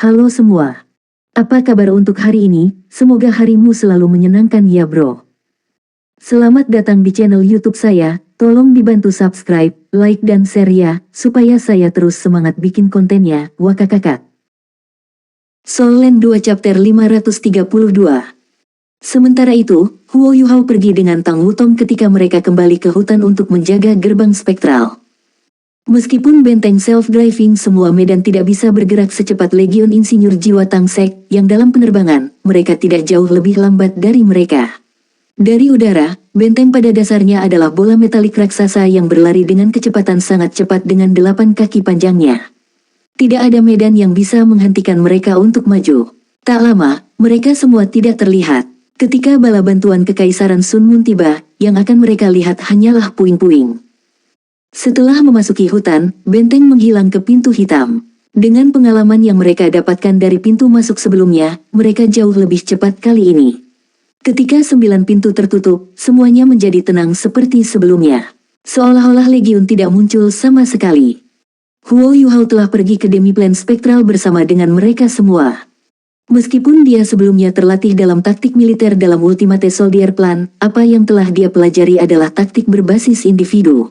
Halo semua. Apa kabar untuk hari ini? Semoga harimu selalu menyenangkan ya bro. Selamat datang di channel YouTube saya. Tolong dibantu subscribe, like dan share ya, supaya saya terus semangat bikin kontennya. Wakakakak. Soul Land 2 Chapter 532. Sementara itu, Huo Yuhao pergi dengan Tang Wutong ketika mereka kembali ke hutan untuk menjaga gerbang spektral. Meskipun benteng self-driving semua medan tidak bisa bergerak secepat Legion Insinyur Jiwa Tangsek, yang dalam penerbangan, mereka tidak jauh lebih lambat dari mereka. Dari udara, benteng pada dasarnya adalah bola metalik raksasa yang berlari dengan kecepatan sangat cepat dengan 8 kaki panjangnya. Tidak ada medan yang bisa menghentikan mereka untuk maju. Tak lama, mereka semua tidak terlihat. Ketika bala bantuan Kekaisaran Sun Moon tiba, yang akan mereka lihat hanyalah puing-puing. Setelah memasuki hutan, benteng menghilang ke pintu hitam. Dengan pengalaman yang mereka dapatkan dari pintu masuk sebelumnya, mereka jauh lebih cepat kali ini. Ketika 9 pintu tertutup, semuanya menjadi tenang seperti sebelumnya. Seolah-olah Legion tidak muncul sama sekali. Huo Yuhao telah pergi ke Demiplan Spektral bersama dengan mereka semua. Meskipun dia sebelumnya terlatih dalam taktik militer dalam Ultimate Soldier Plan, apa yang telah dia pelajari adalah taktik berbasis individu.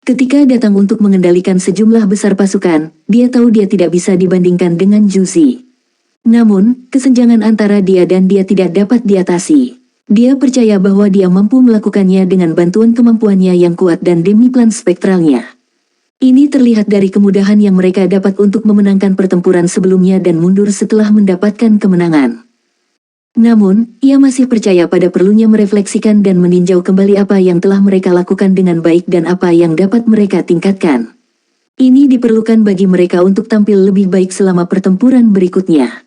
Ketika datang untuk mengendalikan sejumlah besar pasukan, dia tahu dia tidak bisa dibandingkan dengan Zhu Zi. Namun, kesenjangan antara dia dan dia tidak dapat diatasi. Dia percaya bahwa dia mampu melakukannya dengan bantuan kemampuannya yang kuat dan Demiplan spektralnya. Ini terlihat dari kemudahan yang mereka dapat untuk memenangkan pertempuran sebelumnya dan mundur setelah mendapatkan kemenangan. Namun, ia masih percaya pada perlunya merefleksikan dan meninjau kembali apa yang telah mereka lakukan dengan baik dan apa yang dapat mereka tingkatkan. Ini diperlukan bagi mereka untuk tampil lebih baik selama pertempuran berikutnya.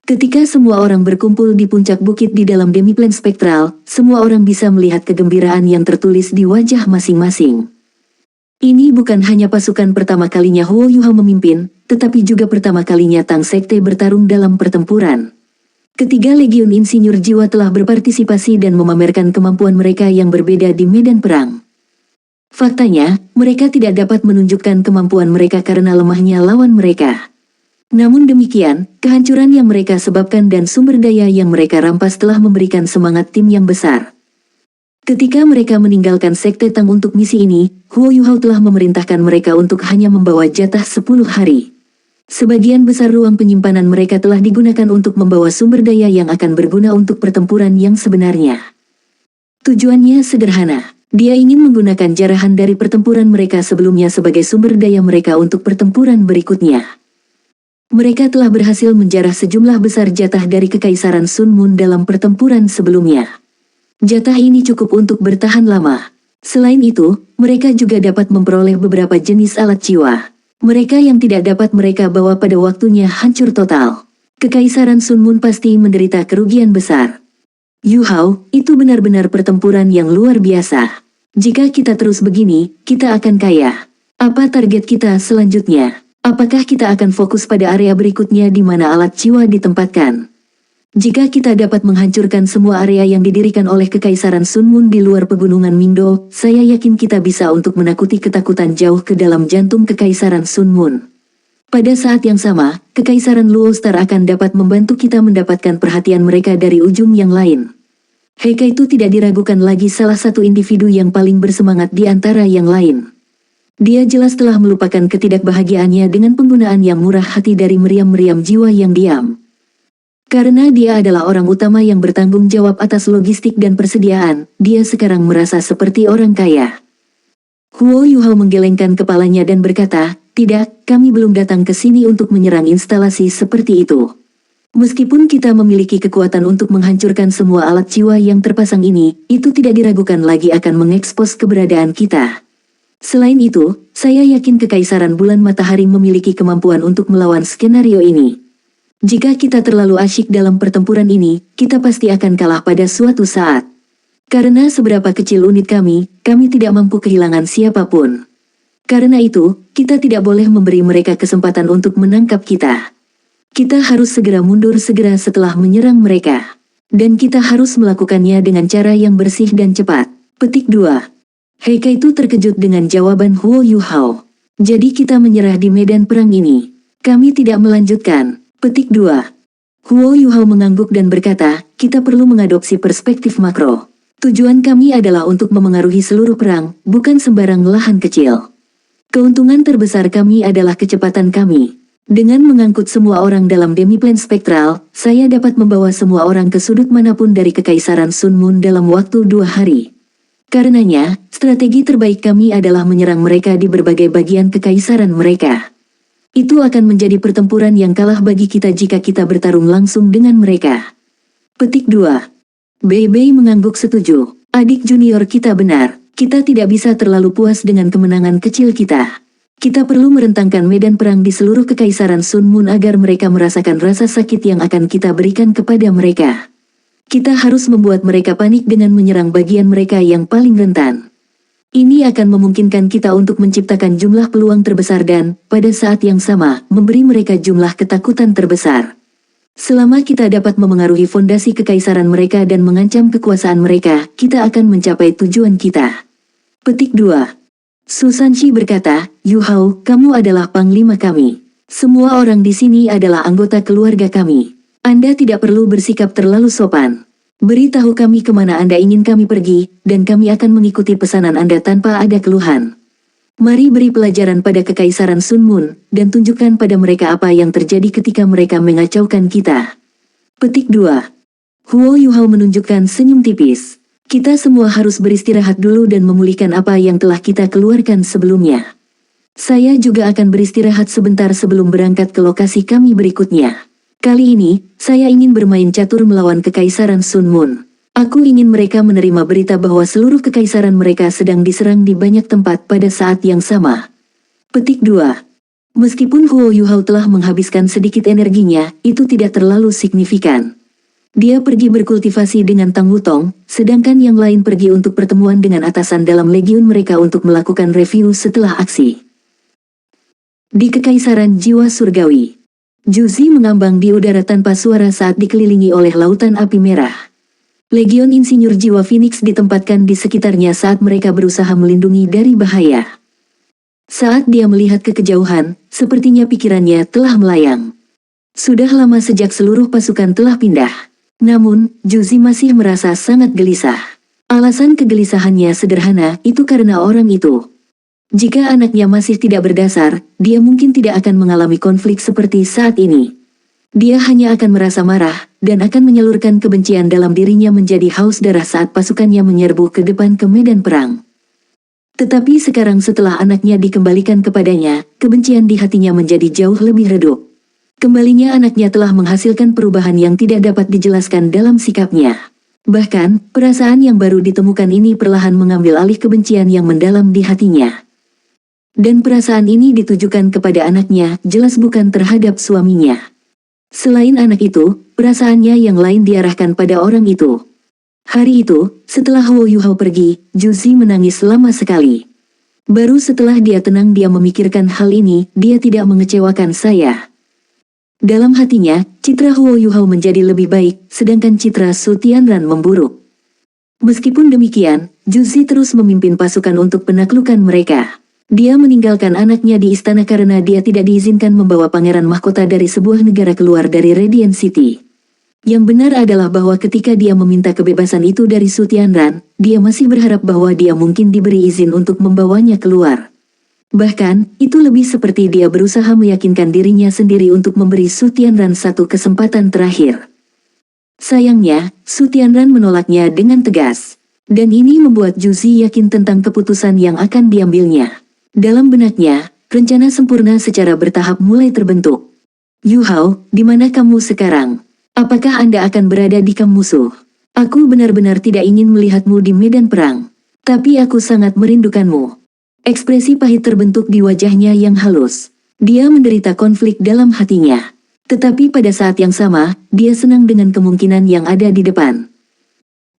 Ketika semua orang berkumpul di puncak bukit di dalam Demiplan Spektral, semua orang bisa melihat kegembiraan yang tertulis di wajah masing-masing. Ini bukan hanya pasukan pertama kalinya Huo Yuhao memimpin, tetapi juga pertama kalinya Tang Sekte bertarung dalam pertempuran. Ketiga Legion Insinyur Jiwa telah berpartisipasi dan memamerkan kemampuan mereka yang berbeda di medan perang. Faktanya, mereka tidak dapat menunjukkan kemampuan mereka karena lemahnya lawan mereka. Namun demikian, kehancuran yang mereka sebabkan dan sumber daya yang mereka rampas telah memberikan semangat tim yang besar. Ketika mereka meninggalkan Sekte Tang untuk misi ini, Huo Yuhao telah memerintahkan mereka untuk hanya membawa jatah 10 hari. Sebagian besar ruang penyimpanan mereka telah digunakan untuk membawa sumber daya yang akan berguna untuk pertempuran yang sebenarnya. Tujuannya sederhana, dia ingin menggunakan jarahan dari pertempuran mereka sebelumnya sebagai sumber daya mereka untuk pertempuran berikutnya. Mereka telah berhasil menjarah sejumlah besar jatah dari Kekaisaran Sun Moon dalam pertempuran sebelumnya. Jatah ini cukup untuk bertahan lama. Selain itu, mereka juga dapat memperoleh beberapa jenis alat jiwa. Mereka yang tidak dapat mereka bawa pada waktunya hancur total. Kekaisaran Sun Moon pasti menderita kerugian besar. Yuhao, itu benar-benar pertempuran yang luar biasa. Jika kita terus begini, kita akan kaya. Apa target kita selanjutnya? Apakah kita akan fokus pada area berikutnya di mana alat jiwa ditempatkan? Jika kita dapat menghancurkan semua area yang didirikan oleh Kekaisaran Sun Moon di luar pegunungan Mingdo, saya yakin kita bisa untuk menakuti ketakutan jauh ke dalam jantung Kekaisaran Sun Moon. Pada saat yang sama, Kekaisaran Luo Star akan dapat membantu kita mendapatkan perhatian mereka dari ujung yang lain. Heika itu tidak diragukan lagi salah satu individu yang paling bersemangat di antara yang lain. Dia jelas telah melupakan ketidakbahagiaannya dengan penggunaan yang murah hati dari meriam-meriam jiwa yang diam. Karena dia adalah orang utama yang bertanggung jawab atas logistik dan persediaan, dia sekarang merasa seperti orang kaya. Huo Yuhao menggelengkan kepalanya dan berkata, "Tidak, kami belum datang ke sini untuk menyerang instalasi seperti itu. Meskipun kita memiliki kekuatan untuk menghancurkan semua alat jiwa yang terpasang ini, itu tidak diragukan lagi akan mengekspos keberadaan kita. Selain itu, saya yakin Kekaisaran Bulan Matahari memiliki kemampuan untuk melawan skenario ini. Jika kita terlalu asyik dalam pertempuran ini, kita pasti akan kalah pada suatu saat. Karena seberapa kecil unit kami tidak mampu kehilangan siapapun. Karena itu, kita tidak boleh memberi mereka kesempatan untuk menangkap kita. Kita harus segera mundur segera setelah menyerang mereka. Dan kita harus melakukannya dengan cara yang bersih dan cepat." Petik 2. Heika itu terkejut dengan jawaban Huo Yuhao. "Jadi kita menyerah di medan perang ini. Kami tidak melanjutkan." Petik 2. Huo Yuhao mengangguk dan berkata, kita perlu mengadopsi perspektif makro. Tujuan kami adalah untuk memengaruhi seluruh perang, bukan sembarang lahan kecil. Keuntungan terbesar kami adalah kecepatan kami. Dengan mengangkut semua orang dalam demiplan spektral, saya dapat membawa semua orang ke sudut manapun dari Kekaisaran Sun Moon dalam waktu 2 hari. Karenanya, strategi terbaik kami adalah menyerang mereka di berbagai bagian kekaisaran mereka. Itu akan menjadi pertempuran yang kalah bagi kita jika kita bertarung langsung dengan mereka. Petik 2. Bei Bei mengangguk setuju. Adik junior kita benar. Kita tidak bisa terlalu puas dengan kemenangan kecil kita. Kita perlu merentangkan medan perang di seluruh kekaisaran Sun Moon agar mereka merasakan rasa sakit yang akan kita berikan kepada mereka. Kita harus membuat mereka panik dengan menyerang bagian mereka yang paling rentan. Ini akan memungkinkan kita untuk menciptakan jumlah peluang terbesar dan, pada saat yang sama, memberi mereka jumlah ketakutan terbesar. Selama kita dapat memengaruhi fondasi kekaisaran mereka dan mengancam kekuasaan mereka, kita akan mencapai tujuan kita. Petik 2. Su Sanshi berkata, Yu Hao, kamu adalah panglima kami. Semua orang di sini adalah anggota keluarga kami. Anda tidak perlu bersikap terlalu sopan. Beritahu kami kemana Anda ingin kami pergi, dan kami akan mengikuti pesanan Anda tanpa ada keluhan. Mari beri pelajaran pada Kekaisaran Sun Moon, dan tunjukkan pada mereka apa yang terjadi ketika mereka mengacaukan kita. Petik 2. Huo Yuhao menunjukkan senyum tipis. Kita semua harus beristirahat dulu dan memulihkan apa yang telah kita keluarkan sebelumnya. Saya juga akan beristirahat sebentar sebelum berangkat ke lokasi kami berikutnya. Kali ini, saya ingin bermain catur melawan Kekaisaran Sun Moon. Aku ingin mereka menerima berita bahwa seluruh kekaisaran mereka sedang diserang di banyak tempat pada saat yang sama. Petik 2. Meskipun Huo Yuhao telah menghabiskan sedikit energinya, itu tidak terlalu signifikan. Dia pergi berkultivasi dengan Tang Wutong, sedangkan yang lain pergi untuk pertemuan dengan atasan dalam legiun mereka untuk melakukan review setelah aksi. Di Kekaisaran Jiwa Surgawi, Juzi mengambang di udara tanpa suara saat dikelilingi oleh lautan api merah. Legion Insinyur Jiwa Phoenix ditempatkan di sekitarnya saat mereka berusaha melindungi dari bahaya. Saat dia melihat ke kejauhan, sepertinya pikirannya telah melayang. Sudah lama sejak seluruh pasukan telah pindah. Namun, Juzi masih merasa sangat gelisah. Alasan kegelisahannya sederhana, itu karena orang itu. Jika anaknya masih tidak berdasar, dia mungkin tidak akan mengalami konflik seperti saat ini. Dia hanya akan merasa marah, dan akan menyalurkan kebencian dalam dirinya menjadi haus darah saat pasukannya menyerbu ke depan ke medan perang. Tetapi sekarang setelah anaknya dikembalikan kepadanya, kebencian di hatinya menjadi jauh lebih redup. Kembalinya anaknya telah menghasilkan perubahan yang tidak dapat dijelaskan dalam sikapnya. Bahkan, perasaan yang baru ditemukan ini perlahan mengambil alih kebencian yang mendalam di hatinya. Dan perasaan ini ditujukan kepada anaknya, jelas bukan terhadap suaminya. Selain anak itu, perasaannya yang lain diarahkan pada orang itu. Hari itu, setelah Huo Yuhao pergi, Juzi menangis lama sekali. Baru setelah dia tenang dia memikirkan hal ini, dia tidak mengecewakan saya. Dalam hatinya, citra Huo Yuhao menjadi lebih baik, sedangkan citra Su Tianran memburuk. Meskipun demikian, Juzi terus memimpin pasukan untuk penaklukan mereka. Dia meninggalkan anaknya di istana karena dia tidak diizinkan membawa pangeran mahkota dari sebuah negara keluar dari Radiant City. Yang benar adalah bahwa ketika dia meminta kebebasan itu dari Su Tianran, dia masih berharap bahwa dia mungkin diberi izin untuk membawanya keluar. Bahkan, itu lebih seperti dia berusaha meyakinkan dirinya sendiri untuk memberi Su Tianran satu kesempatan terakhir. Sayangnya, Su Tianran menolaknya dengan tegas. Dan ini membuat Juzi yakin tentang keputusan yang akan diambilnya. Dalam benaknya, rencana sempurna secara bertahap mulai terbentuk. Yu Hao, di mana kamu sekarang? Apakah Anda akan berada di kamp musuh? Aku benar-benar tidak ingin melihatmu di medan perang. Tapi aku sangat merindukanmu. Ekspresi pahit terbentuk di wajahnya yang halus. Dia menderita konflik dalam hatinya. Tetapi pada saat yang sama, dia senang dengan kemungkinan yang ada di depan.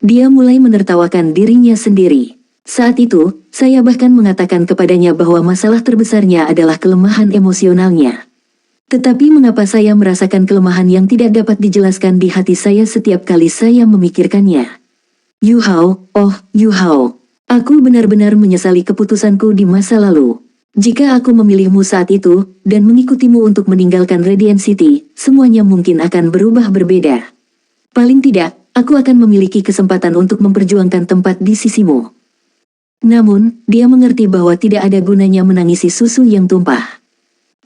Dia mulai menertawakan dirinya sendiri. Saat itu, saya bahkan mengatakan kepadanya bahwa masalah terbesarnya adalah kelemahan emosionalnya. Tetapi mengapa saya merasakan kelemahan yang tidak dapat dijelaskan di hati saya setiap kali saya memikirkannya? Yu Hao, oh, Yu Hao. Aku benar-benar menyesali keputusanku di masa lalu. Jika aku memilihmu saat itu, dan mengikutimu untuk meninggalkan Radiant City, semuanya mungkin akan berubah berbeda. Paling tidak, aku akan memiliki kesempatan untuk memperjuangkan tempat di sisimu. Namun, dia mengerti bahwa tidak ada gunanya menangisi susu yang tumpah.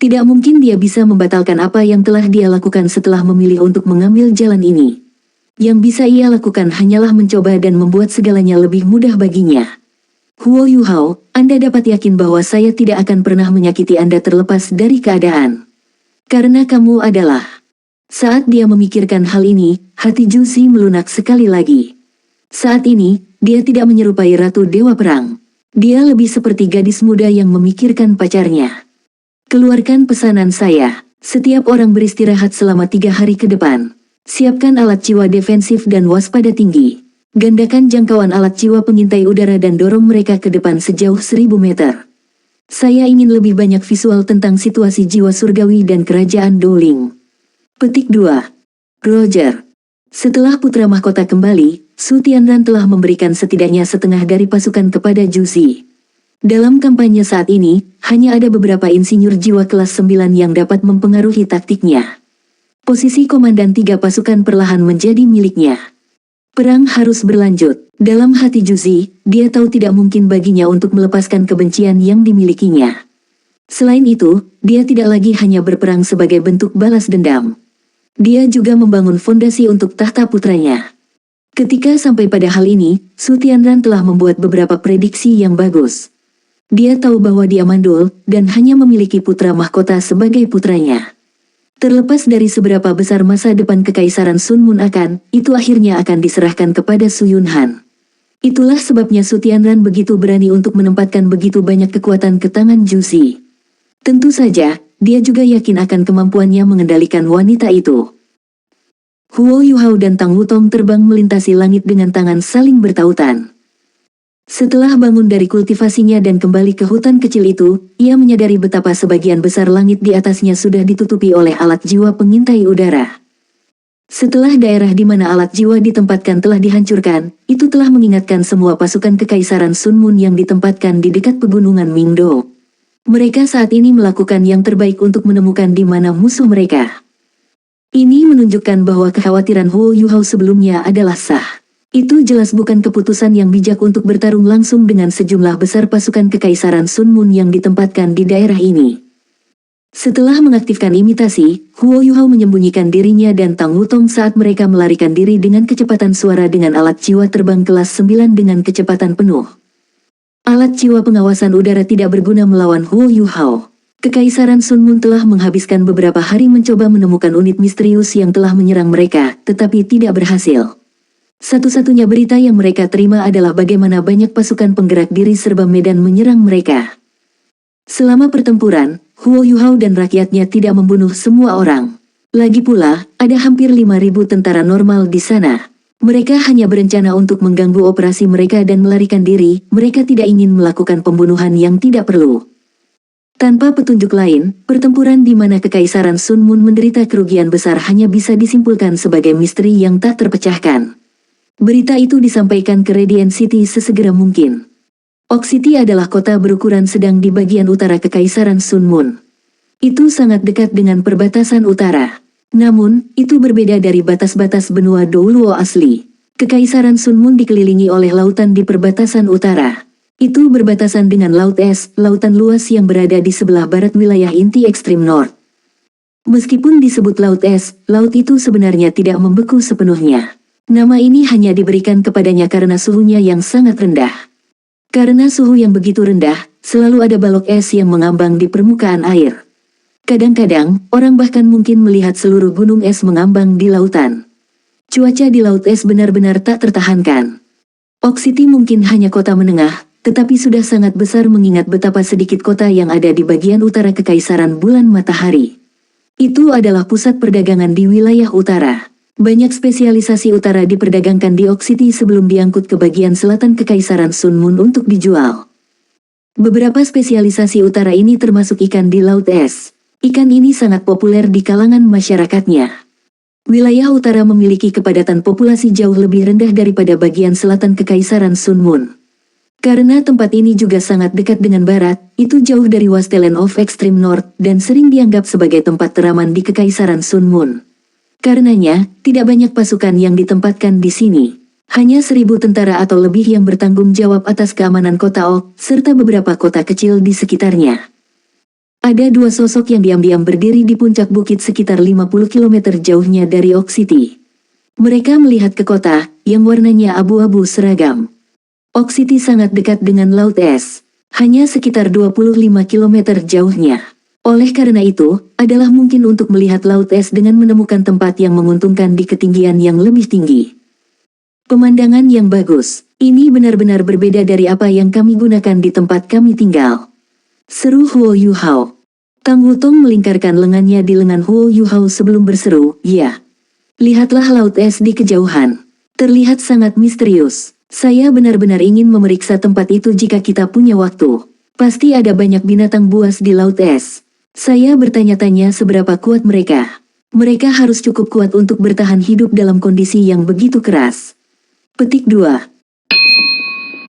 Tidak mungkin dia bisa membatalkan apa yang telah dia lakukan setelah memilih untuk mengambil jalan ini. Yang bisa ia lakukan hanyalah mencoba dan membuat segalanya lebih mudah baginya. Huo Yuhao, Anda dapat yakin bahwa saya tidak akan pernah menyakiti Anda terlepas dari keadaan. Karena kamu adalah... Saat dia memikirkan hal ini, hati Juzi melunak sekali lagi. Saat ini, dia tidak menyerupai Ratu Dewa Perang. Dia lebih seperti gadis muda yang memikirkan pacarnya. Keluarkan pesanan saya. Setiap orang beristirahat selama 3 hari ke depan. Siapkan alat jiwa defensif dan waspada tinggi. Gandakan jangkauan alat jiwa pengintai udara dan dorong mereka ke depan sejauh 1000 meter. Saya ingin lebih banyak visual tentang situasi jiwa surgawi dan kerajaan Dowling. Petik 2. Roger. Setelah putra mahkota kembali, Su Tianran telah memberikan setidaknya setengah dari pasukan kepada Juzi. Dalam kampanye saat ini, hanya ada beberapa insinyur jiwa kelas 9 yang dapat mempengaruhi taktiknya. Posisi komandan 3 pasukan perlahan menjadi miliknya. Perang harus berlanjut. Dalam hati Juzi, dia tahu tidak mungkin baginya untuk melepaskan kebencian yang dimilikinya. Selain itu, dia tidak lagi hanya berperang sebagai bentuk balas dendam. Dia juga membangun fondasi untuk tahta putranya. Ketika sampai pada hal ini, Su Tianran telah membuat beberapa prediksi yang bagus. Dia tahu bahwa dia mandul, dan hanya memiliki putra mahkota sebagai putranya. Terlepas dari seberapa besar masa depan Kekaisaran Sun Mun itu akhirnya akan diserahkan kepada Su Yunhan. Itulah sebabnya Su Tianran begitu berani untuk menempatkan begitu banyak kekuatan ke tangan Juzi. Tentu saja, dia juga yakin akan kemampuannya mengendalikan wanita itu. Huo Yuhao dan Tang Wutong terbang melintasi langit dengan tangan saling bertautan. Setelah bangun dari kultivasinya dan kembali ke hutan kecil itu, ia menyadari betapa sebagian besar langit di atasnya sudah ditutupi oleh alat jiwa pengintai udara. Setelah daerah di mana alat jiwa ditempatkan telah dihancurkan, itu telah mengingatkan semua pasukan Kekaisaran Sun Mun yang ditempatkan di dekat pegunungan Mingdo. Mereka saat ini melakukan yang terbaik untuk menemukan di mana musuh mereka. Ini menunjukkan bahwa kekhawatiran Huo Yuhao sebelumnya adalah sah. Itu jelas bukan keputusan yang bijak untuk bertarung langsung dengan sejumlah besar pasukan Kekaisaran Sun Mun yang ditempatkan di daerah ini. Setelah mengaktifkan imitasi, Huo Yuhao menyembunyikan dirinya dan Tang Wutong saat mereka melarikan diri dengan kecepatan suara dengan alat jiwa terbang kelas 9 dengan kecepatan penuh. Alat jiwa pengawasan udara tidak berguna melawan Huo Yuhao. Kekaisaran Sun Mun telah menghabiskan beberapa hari mencoba menemukan unit misterius yang telah menyerang mereka, tetapi tidak berhasil. Satu-satunya berita yang mereka terima adalah bagaimana banyak pasukan penggerak diri serba medan menyerang mereka. Selama pertempuran, Huo Yuhao dan rakyatnya tidak membunuh semua orang. Lagi pula, ada hampir 5.000 tentara normal di sana. Mereka hanya berencana untuk mengganggu operasi mereka dan melarikan diri, mereka tidak ingin melakukan pembunuhan yang tidak perlu. Tanpa petunjuk lain, pertempuran di mana Kekaisaran Sun Mun menderita kerugian besar hanya bisa disimpulkan sebagai misteri yang tak terpecahkan. Berita itu disampaikan ke Radiant City sesegera mungkin. Oak City adalah kota berukuran sedang di bagian utara Kekaisaran Sun Mun. Itu sangat dekat dengan perbatasan utara. Namun, itu berbeda dari batas-batas benua Douluo asli. Kekaisaran Sun Mun dikelilingi oleh lautan di perbatasan utara. Itu berbatasan dengan Laut Es, lautan luas yang berada di sebelah barat wilayah inti ekstrim North. Meskipun disebut Laut Es, laut itu sebenarnya tidak membeku sepenuhnya. Nama ini hanya diberikan kepadanya karena suhunya yang sangat rendah. Karena suhu yang begitu rendah, selalu ada balok es yang mengambang di permukaan air. Kadang-kadang, orang bahkan mungkin melihat seluruh gunung es mengambang di lautan. Cuaca di Laut Es benar-benar tak tertahankan. Oak City mungkin hanya kota menengah, tetapi sudah sangat besar mengingat betapa sedikit kota yang ada di bagian utara Kekaisaran Bulan Matahari. Itu adalah pusat perdagangan di wilayah utara. Banyak spesialisasi utara diperdagangkan di Oak City sebelum diangkut ke bagian selatan Kekaisaran Sun Mun untuk dijual. Beberapa spesialisasi utara ini termasuk ikan di Laut Es. Ikan ini sangat populer di kalangan masyarakatnya. Wilayah utara memiliki kepadatan populasi jauh lebih rendah daripada bagian selatan Kekaisaran Sun Mun. Karena tempat ini juga sangat dekat dengan barat, itu jauh dari Wasteland of Extreme North dan sering dianggap sebagai tempat teraman di Kekaisaran Sun Moon. Karenanya, tidak banyak pasukan yang ditempatkan di sini. Hanya 1.000 tentara atau lebih yang bertanggung jawab atas keamanan kota Oak, serta beberapa kota kecil di sekitarnya. Ada 2 sosok yang diam-diam berdiri di puncak bukit sekitar 50 km jauhnya dari Oak City. Mereka melihat ke kota, yang warnanya abu-abu seragam. Oak City sangat dekat dengan Laut Es, hanya sekitar 25 km jauhnya. Oleh karena itu, adalah mungkin untuk melihat Laut Es dengan menemukan tempat yang menguntungkan di ketinggian yang lebih tinggi. Pemandangan yang bagus, ini benar-benar berbeda dari apa yang kami gunakan di tempat kami tinggal. Seru Huo Yuhao. Tang Wutong melingkarkan lengannya di lengan Huo Yuhao sebelum berseru, "Ya. Lihatlah Laut Es di kejauhan. Terlihat sangat misterius. Saya benar-benar ingin memeriksa tempat itu jika kita punya waktu. Pasti ada banyak binatang buas di Laut Es. Saya bertanya-tanya seberapa kuat mereka. Mereka harus cukup kuat untuk bertahan hidup dalam kondisi yang begitu keras." Petik 2.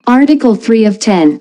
Article 3 of 10.